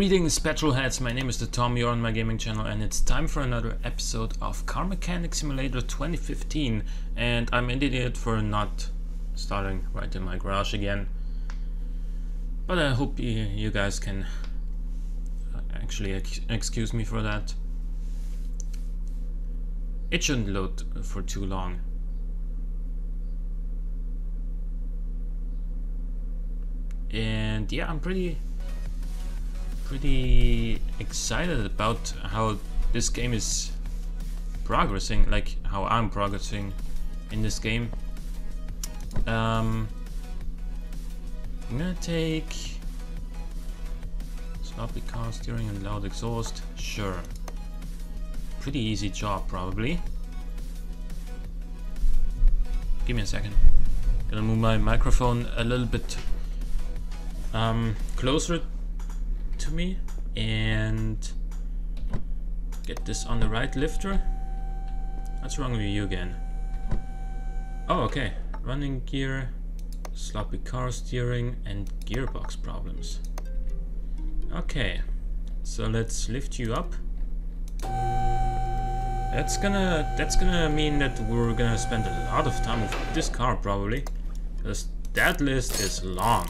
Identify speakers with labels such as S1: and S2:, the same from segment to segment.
S1: Greetings petrolheads, my name is the Tom, you're on my gaming channel and it's time for another episode of Car Mechanic Simulator 2015, and I'm an idiot for not starting right in my garage again, but I hope you guys can actually excuse me for that. It shouldn't load for too long. And yeah, I'm pretty excited about how this game is progressing, like how I'm progressing in this game. I'm gonna take sloppy car steering and loud exhaust. Sure, pretty easy job probably. Give me a second. Gonna move my microphone a little bit closer to me and get this on the right lifter. What's wrong with you again? Oh, okay. Running gear, sloppy car steering, and gearbox problems. Okay, so let's lift you up. That's gonna mean that we're gonna spend a lot of time with this car probably, because that list is long.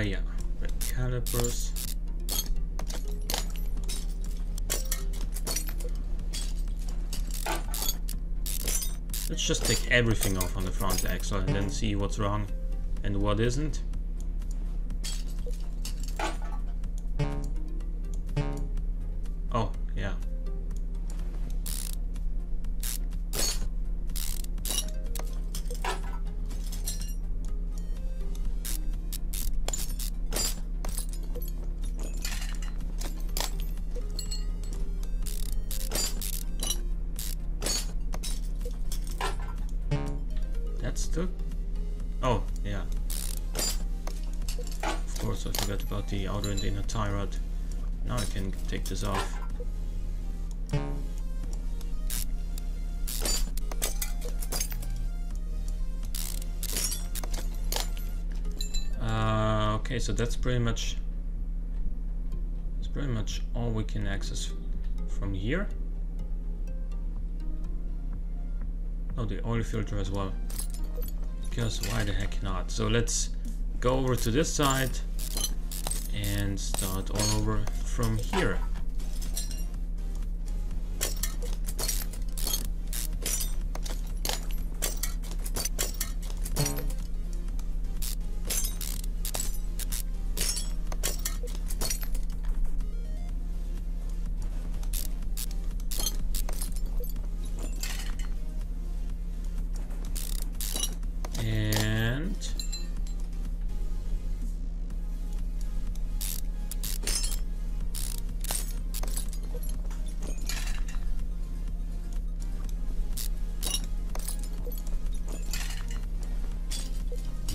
S1: Yeah, red calipers. Let's just take everything off on the front axle and then see what's wrong and what isn't. Oh, yeah. That's the... Oh, yeah. Of course, I forgot about the outer and inner tie rod. Now I can take this off. Okay, so that's pretty much all we can access from here. Oh, the oil filter as well. Because why the heck not? So let's go over to this side and start all over from here. And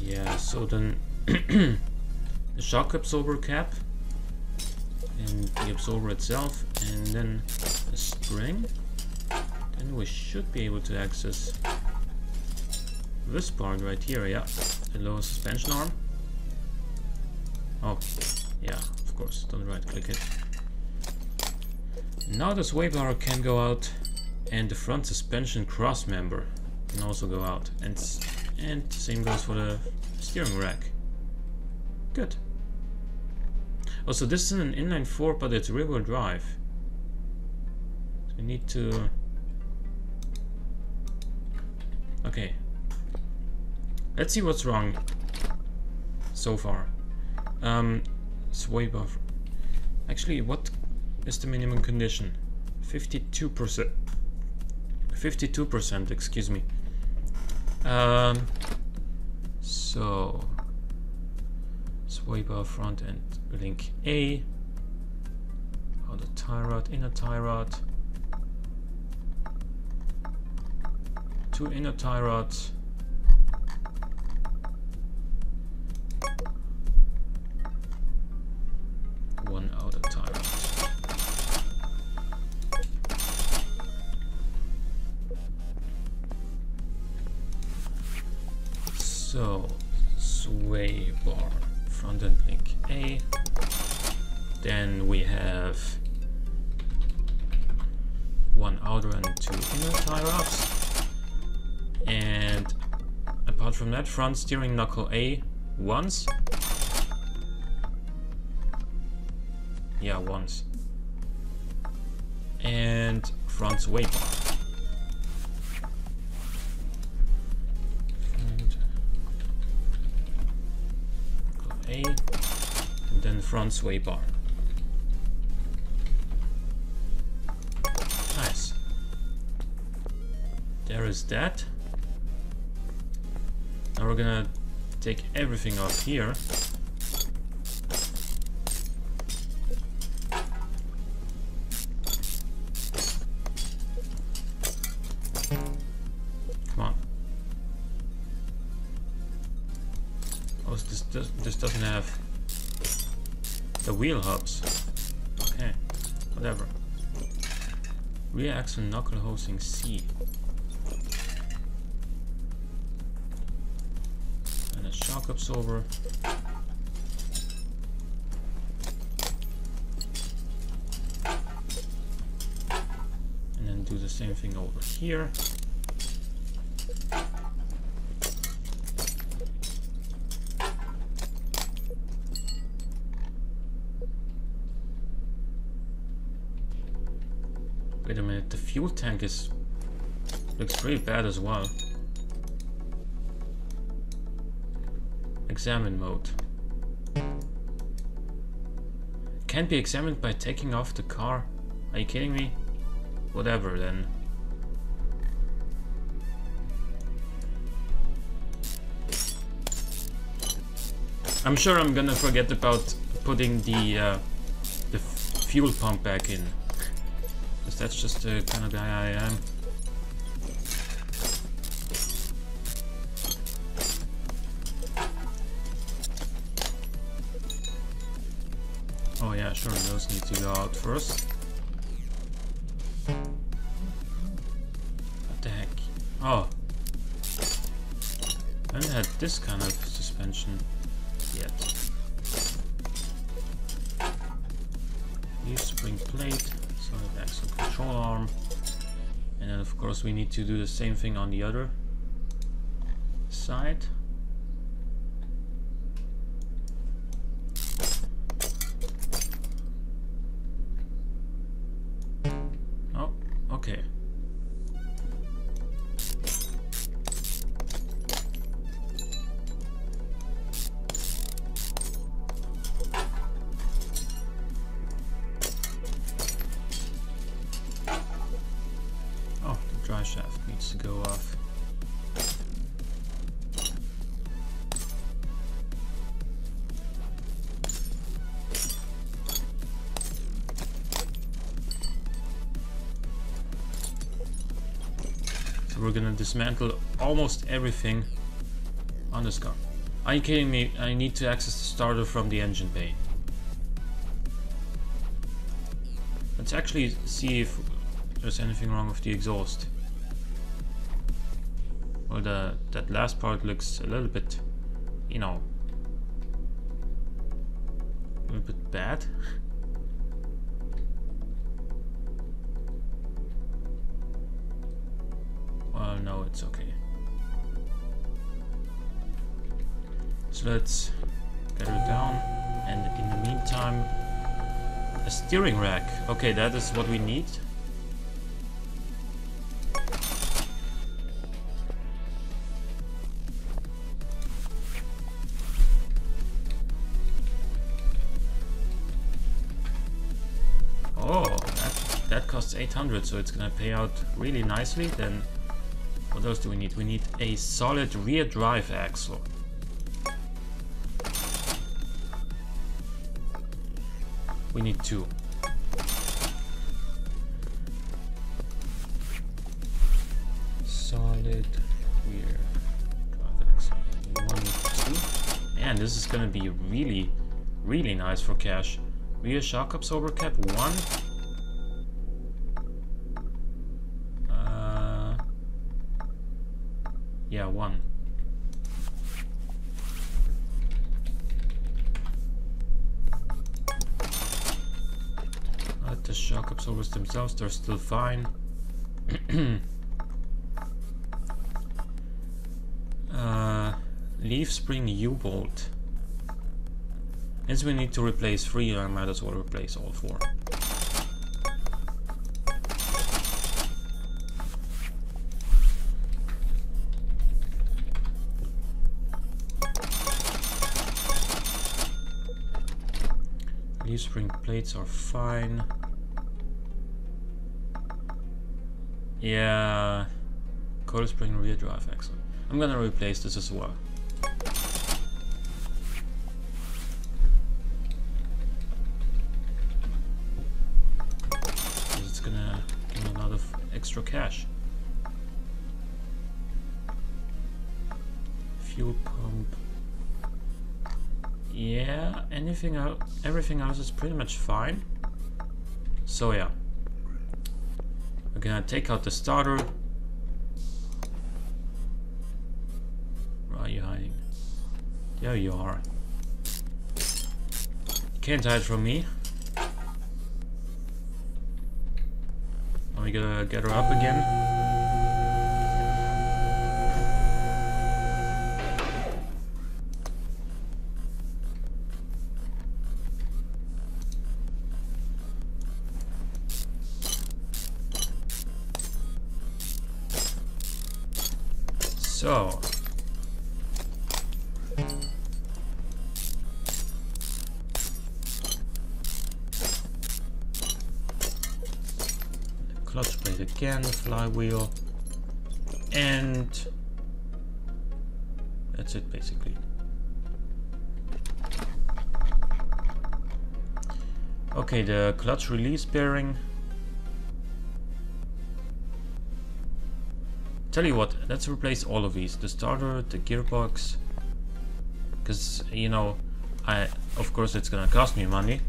S1: yeah, so then the shock absorber cap and the absorber itself, and then a spring, then we should be able to access this part right here. Yeah, the lower suspension arm. Oh, yeah, of course, don't right click it. Now the sway bar can go out, and the front suspension cross member can also go out, and same goes for the steering rack. Good. Oh, so this is an inline 4, but it's rear wheel drive. So we need to... Okay. Let's see what's wrong so far. Sway bar. Actually, what is the minimum condition? 52%. 52%, excuse me. So sway bar front end link A. Outer tie rod, inner tie rod. 2 inner tie rods. One outer tie rod. So sway bar, front end link A. Then we have one outer and two inner tire ups. And apart from that, front steering knuckle A once. Yeah, once. And front sway bar. Front knuckle A, and then front sway bar. Nice. There is that. Now we're gonna take everything off here. Come on. Oh, this doesn't have the wheel hubs. Okay, whatever. Rear axle knuckle housing C. And a shock absorber. And then do the same thing over here. Wait a minute, the fuel tank looks pretty bad as well. Examine mode. Can't be examined by taking off the car. Are you kidding me? Whatever then. I'm sure I'm gonna forget about putting the fuel pump back in. Because that's just the kind of guy I am. Oh yeah, sure, those need to go out first. What the heck? Oh. I haven't had this kind of suspension yet. Leaf spring plate. Solid axle control arm, and then of course we need to do the same thing on the other side. Oh, okay. Dry shaft needs to go off. So we're gonna dismantle almost everything on this car. Are you kidding me? I need to access the starter from the engine bay. Let's actually see if there's anything wrong with the exhaust. Well, that last part looks a little bit, you know, a little bit bad. Well, no, it's okay. So let's get her down, and in the meantime, a steering rack. Okay, that is what we need. Oh, that costs 800, so it's gonna pay out really nicely. Then what else do we need? We need a solid rear drive axle. We need two. Solid rear drive axle. 1, 2. And this is gonna be really, really nice for cash. Rear shock absorber cap 1. Yeah, 1. crossovers themselves, they're still fine. Leaf spring U-bolt. Since we need to replace 3, I might as well replace all 4. Leaf spring plates are fine. Yeah, coil spring rear drive axle. I'm gonna replace this as well. It's gonna give me a lot of extra cash. Fuel pump. Yeah, everything else is pretty much fine. So yeah, we're gonna take out the starter. Where are you hiding? There you are. You can't hide from me. Are we gonna get her up again? So, clutch plate again, flywheel, and that's it basically. Okay, the clutch release bearing. Tell you what, let's replace all of these. The starter, the gearbox, because you know, of course it's gonna cost me money,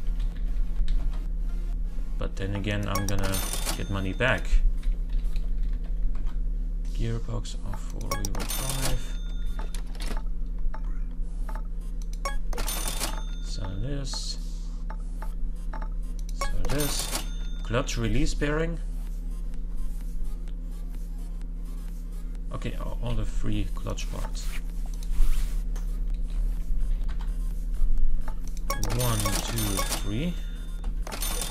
S1: but then again I'm gonna get money back. Gearbox off four-wheel drive. So this. Clutch release bearing. Okay, all the 3 clutch parts. 1, 2, 3,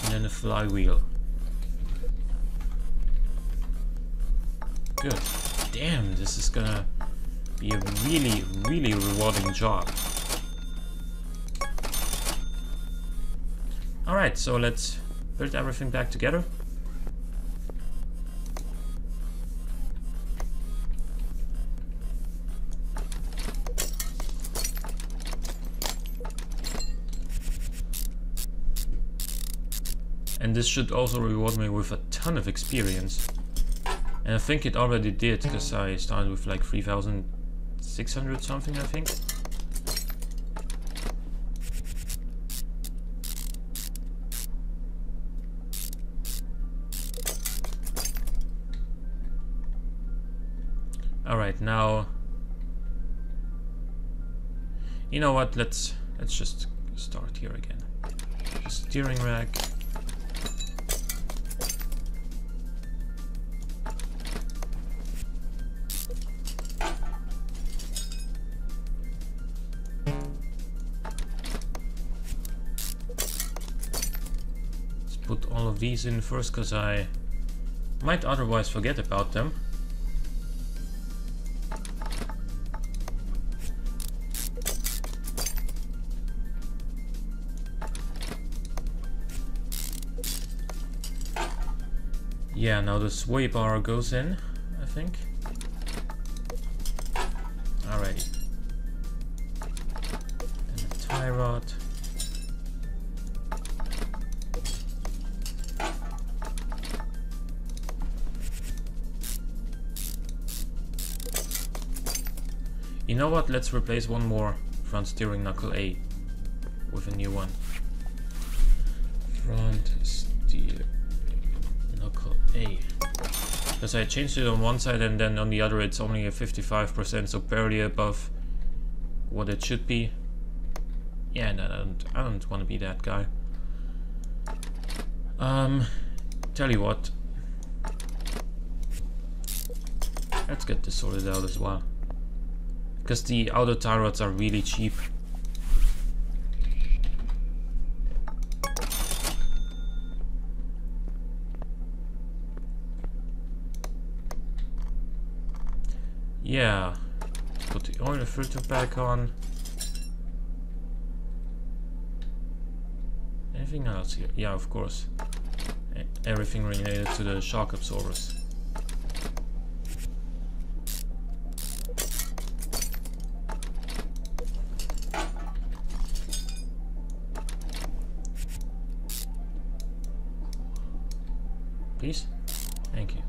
S1: and then a flywheel. Good. Damn, this is gonna be a really, really rewarding job. Alright, so let's build everything back together. And this should also reward me with a ton of experience. And I think it already did, because I started with like 3,600 something, I think. Alright, now... You know what, let's just start here again. The steering rack. Put all of these in first, because I might otherwise forget about them. Yeah, now the sway bar goes in, I think. Alrighty. And the tie rod. You know what, let's replace one more front steering knuckle A with a new one. Front steer knuckle A. Because I changed it on one side and then on the other it's only a 55%, so barely above what it should be. Yeah, no, I don't want to be that guy. Tell you what, let's get this sorted out as well, because the outer tie rods are really cheap. Yeah, put the oil filter back on. Anything else here? Yeah, of course. Everything related to the shock absorbers. Please? Thank you.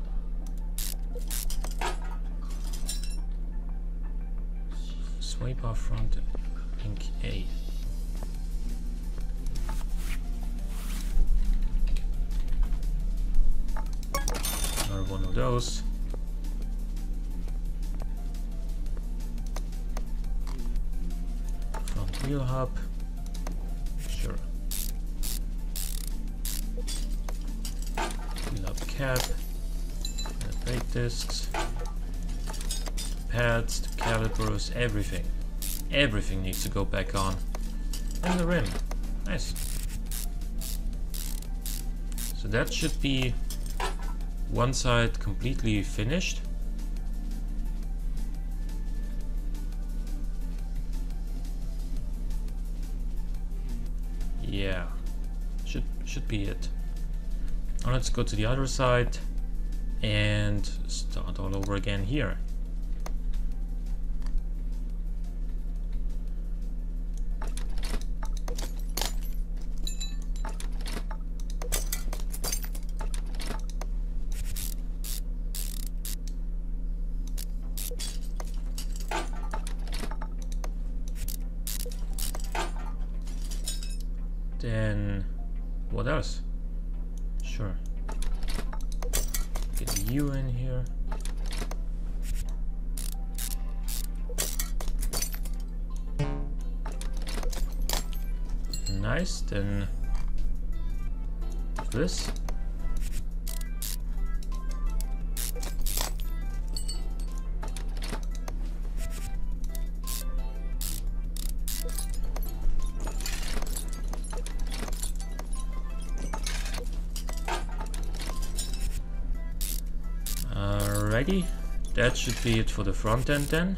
S1: Sway bar front, link A. Another one of those. Front wheel hub. Sure. Wheel hub cap. Brake discs. Pads, the calipers, everything. Everything needs to go back on. And the rim. Nice. So that should be one side completely finished. Yeah. Should be it. Now let's go to the other side and start all over again here. Then what else? Sure. Get the U in here. Nice, then this. Alrighty, that should be it for the front end then.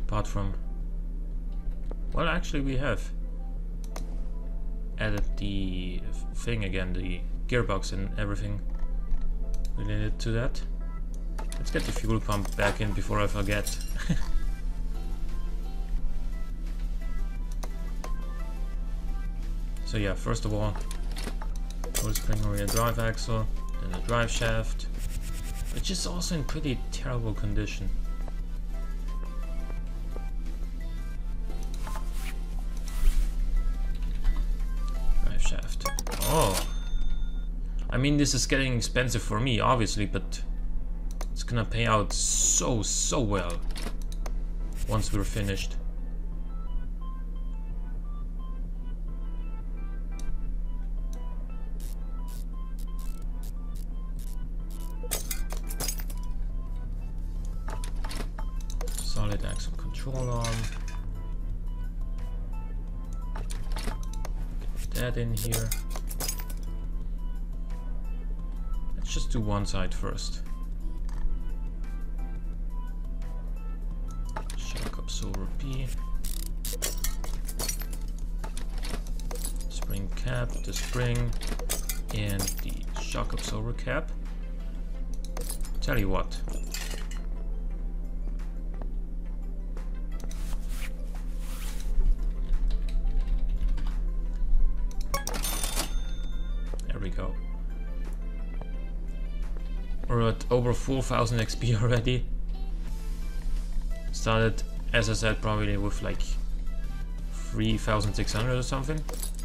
S1: Apart from, well, actually we have added the thing again, the gearbox and everything related to that. Let's get the fuel pump back in before I forget. So yeah, first of all, full spring rear drive axle, then the drive shaft, which is also in pretty terrible condition. Drive shaft. Oh, I mean, this is getting expensive for me, obviously, but it's gonna pay out so well once we're finished. Solid axle control arm. Get that in here. Let's just do one side first. Shock absorber P. Spring cap, the spring, and the shock absorber cap. Tell you what. There we go. We're at over 4000 XP already. Started, as I said, probably with like 3600 or something.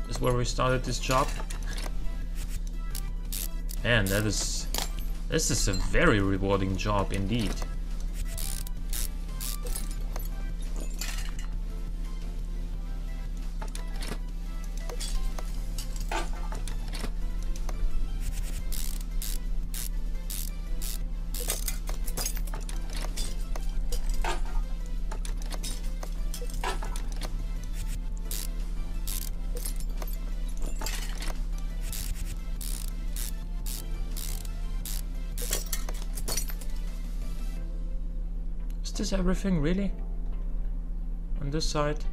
S1: Is where we started this job. Man, this is a very rewarding job indeed. this everything, really? On this side?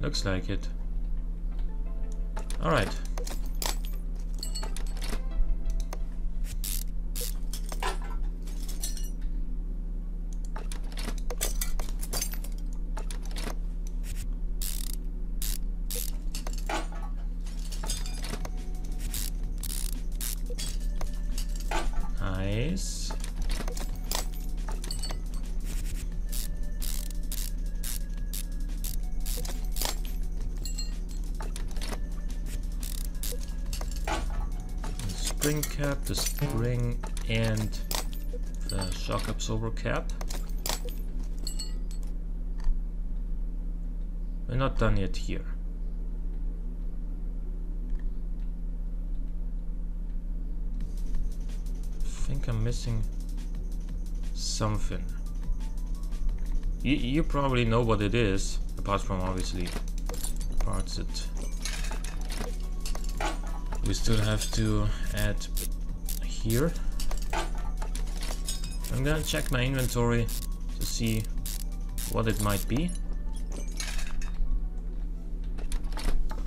S1: Looks like it. Alright. Nice. Spring cap, the spring, and the shock absorber cap. We're not done yet here. I think I'm missing something. You probably know what it is, apart from obviously the parts that we still have to add here. I'm gonna check my inventory to see what it might be.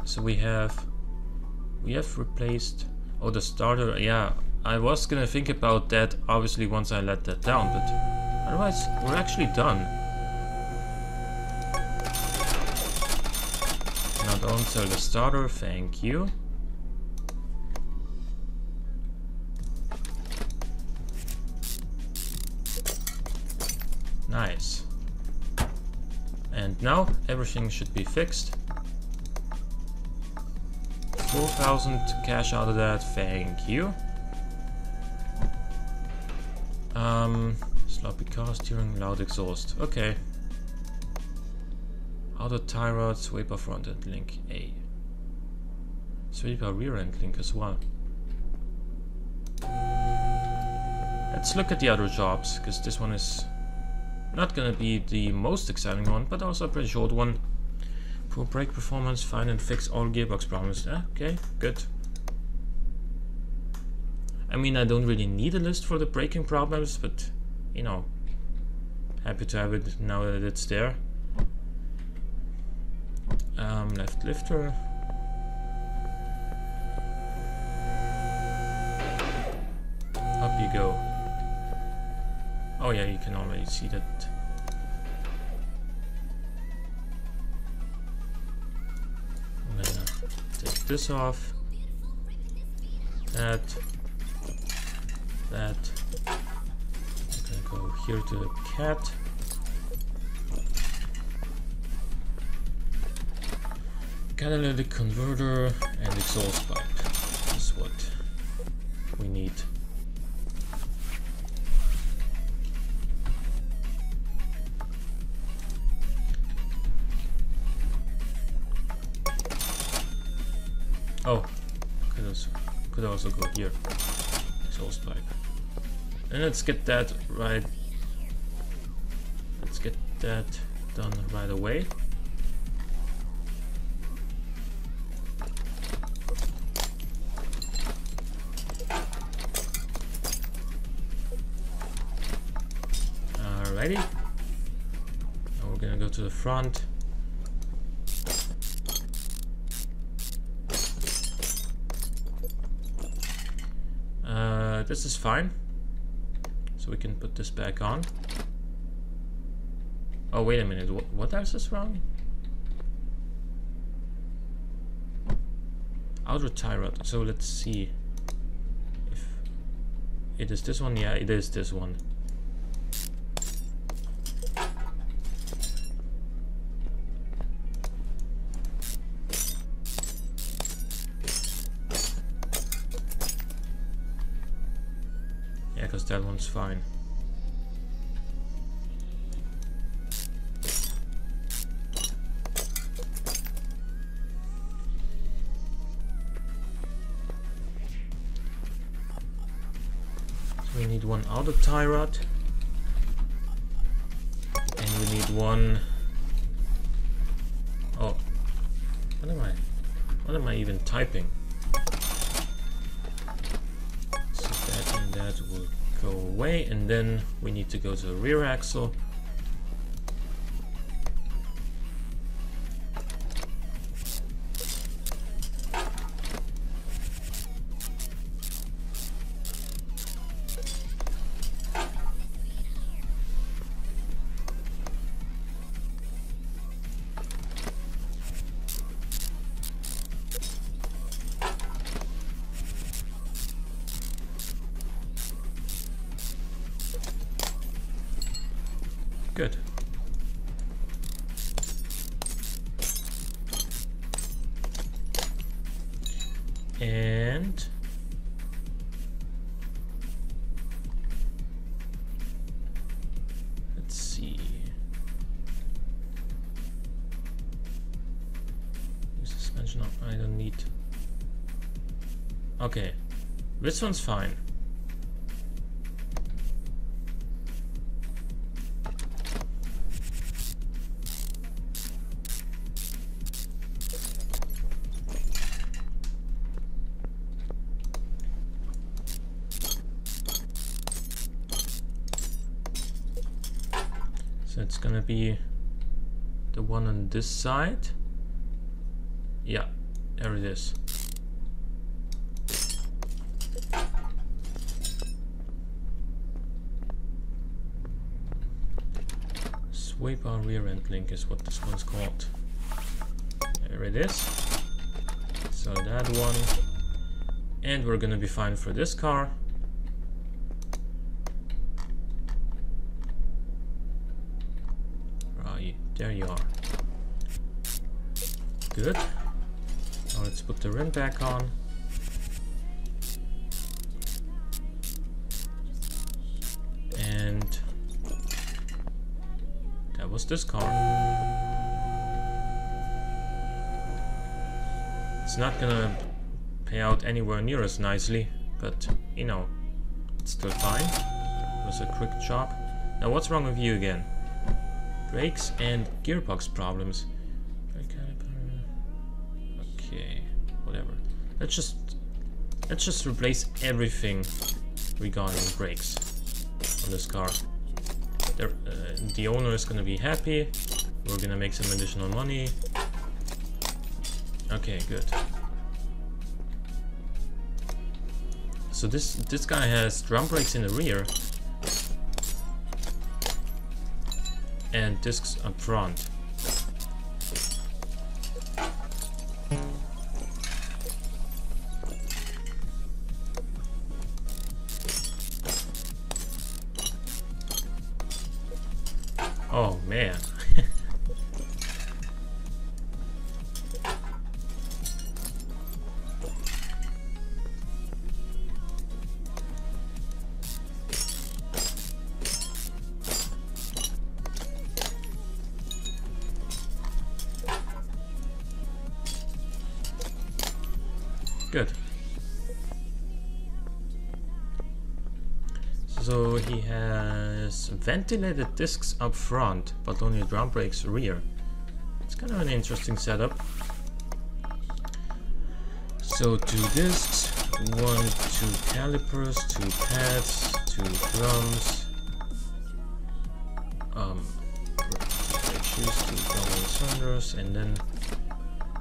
S1: So we have replaced, oh, the starter. Yeah, I was gonna think about that obviously once I let that down, but otherwise we're actually done. Now don't sell the starter, thank you. Nice. And now everything should be fixed. 4,000 cash out of that, thank you. Sloppy car steering, loud exhaust. Okay. Auto tie rod, sweeper front end link A. Sweeper rear end link as well. Let's look at the other jobs, because this one is not gonna be the most exciting one, but also a pretty short one. Poor brake performance, find and fix all gearbox problems. Okay, good. I mean, I don't really need a list for the braking problems, but you know, happy to have it now that it's there. Left lifter. Up you go. Oh yeah, you can already see that. I'm gonna take this off. That. I'm gonna go here to the cat. Catalytic converter and exhaust pipe. That's what we need. Oh, could also go here. Exhaust pipe. And let's get that right. Let's get that done right away. Alrighty. Now we're gonna go to the front. This is fine. So we can put this back on. Oh, wait a minute. What else is wrong? Outer tie rod. So let's see if it is this one. Yeah, it is this one. Yeah, because that one's fine. So we need one outer tie rod. And we need one... Oh, What am I even typing? So that and that will go away, and then we need to go to the rear axle. Good. And let's see. Use suspension up. I don't need. Okay, this one's fine. So it's gonna be the one on this side. Yeah, there it is. Sweep our rear end link is what this one's called. There it is. So that one. And we're gonna be fine for this car. There you are. Good. Now let's put the rim back on. And that was this car. It's not gonna pay out anywhere near as nicely, but you know, it's still fine. It was a quick job. Now what's wrong with you again? Brakes and gearbox problems. Okay, whatever. Let's just replace everything regarding brakes on this car. The owner is gonna be happy. We're gonna make some additional money. Okay, good. So this guy has drum brakes in the rear and discs up front. Oh man. Good. So he has ventilated discs up front, but only drum brakes rear. It's kind of an interesting setup. So 2 discs, 1, 2 calipers, 2 pads, 2 drums, brake shoes, 2 double cylinders, and then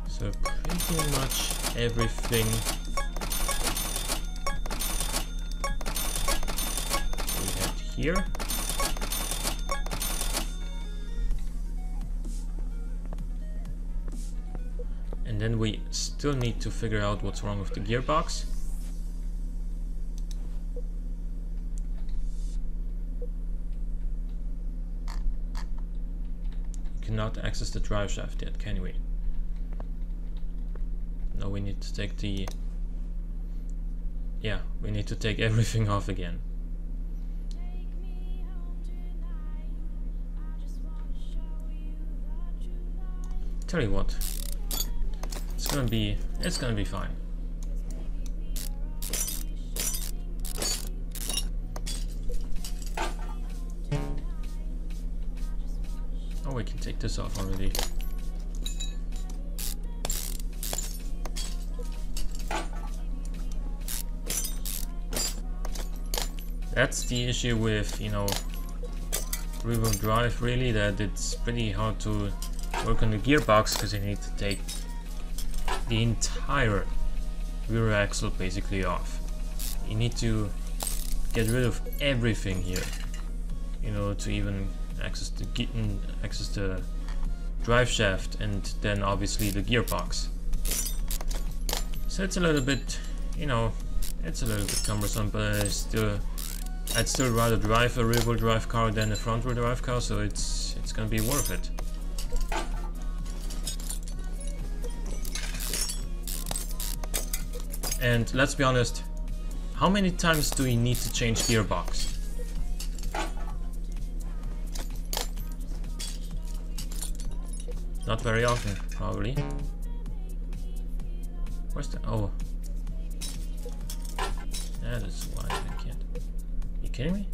S1: so pretty much everything we had here. And then we still need to figure out what's wrong with the gearbox. We cannot access the drive shaft yet, can we? No, we need to take the... Yeah, we need to take everything off again. Tell you what, it's gonna be fine. Oh, we can take this off already. That's the issue with, you know, rear-wheel drive, really, that it's pretty hard to work on the gearbox because you need to take the entire rear axle basically off. You need to get rid of everything here, you know, to even access the drive shaft and then obviously the gearbox. So it's a little bit, you know, it's a little bit cumbersome, but I'd still rather drive a rear-wheel drive car than a front-wheel drive car, so it's gonna be worth it. And let's be honest, how many times do you need to change gearbox? Not very often, probably. Where's the... oh. That is why I can't. You kidding me?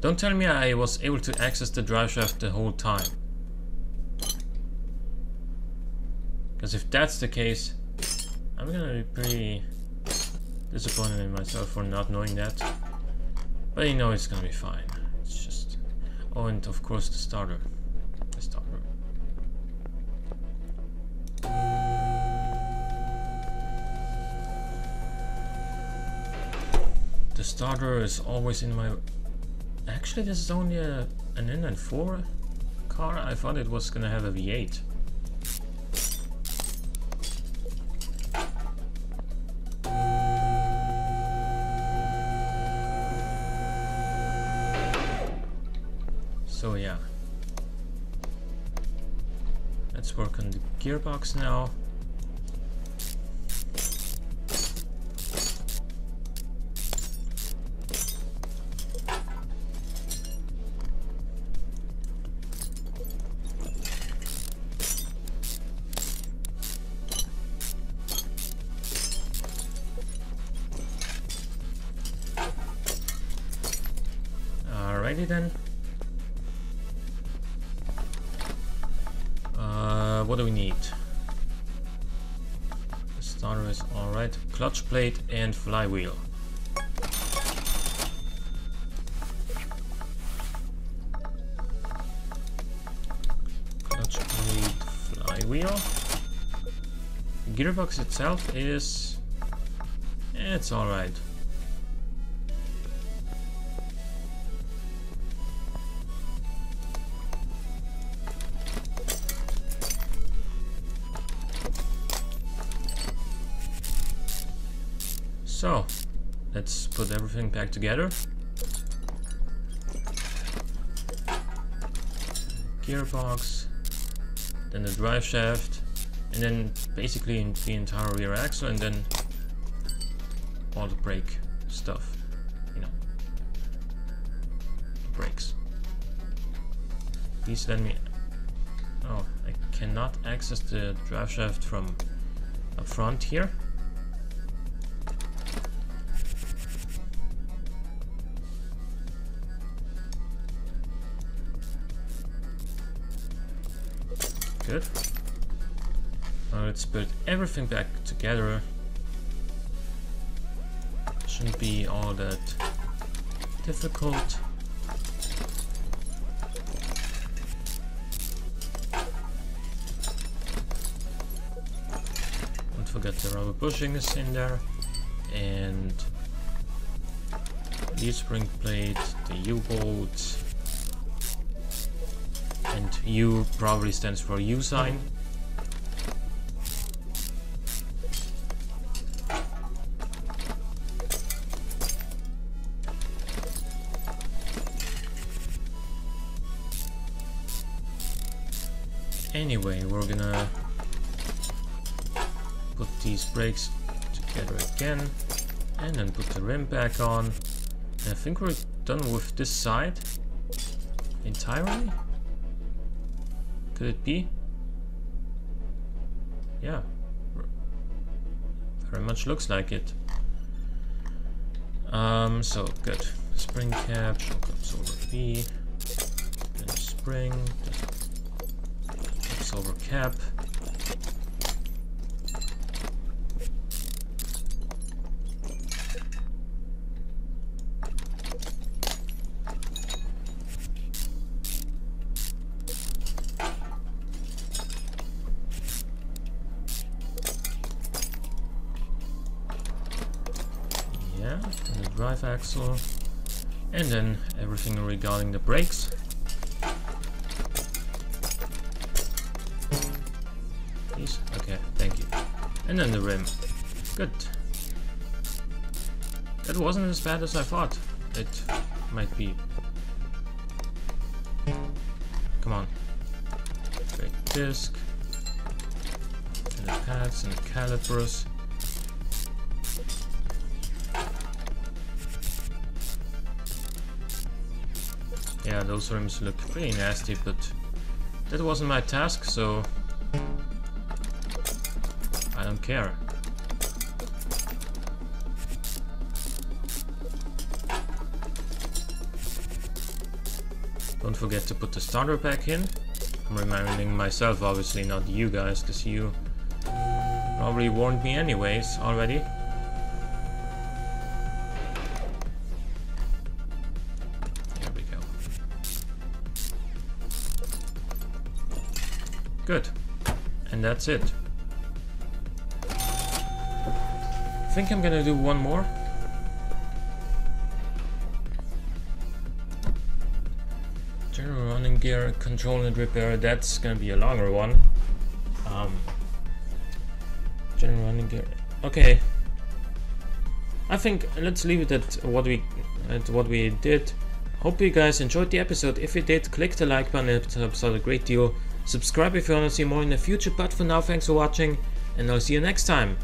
S1: Don't tell me I was able to access the drive shaft the whole time. Because if that's the case, I'm gonna be pretty disappointed in myself for not knowing that. But you know it's gonna be fine. It's just... oh, and of course the starter. The starter. The starter is always in my... actually this is only an inline-4 car. I thought it was gonna have a V8. So yeah, let's work on the gearbox now. Alrighty then. What do we need? The starter is alright. Clutch plate and flywheel. Clutch plate, flywheel. The gearbox itself is... it's alright. So, let's put everything back together. Gearbox, then the drive shaft, and then basically the entire rear axle, and then all the brake stuff, you know, brakes. Please let me... oh, I cannot access the drive shaft from up front here. Good. Now let's put everything back together. Shouldn't be all that difficult. Don't forget the rubber bushings in there, and the spring plate, the U-bolt. And U probably stands for U sign. Anyway, we're gonna put these brakes together again and then put the rim back on. And I think we're done with this side entirely. Could it be? Yeah, very much looks like it. So good. Spring cap, shock absorber B, then spring, absorber cap. drive axle, and then everything regarding the brakes. Please? Okay, thank you. And then the rim. Good. That wasn't as bad as I thought it might be. Come on. Brake disc. And the pads and the calipers. Yeah, those rims look pretty nasty, but that wasn't my task, so I don't care. Don't forget to put the starter pack in. I'm reminding myself, obviously, not you guys, because you probably warned me anyways already. There we go. Good. And that's it. I think I'm gonna do one more. General running gear, control and repair, that's gonna be a longer one. General running gear. Okay. I think let's leave it at what we did. Hope you guys enjoyed the episode. If you did, click the like button, it helps out a great deal. Subscribe if you want to see more in the future, but for now, thanks for watching, and I'll see you next time.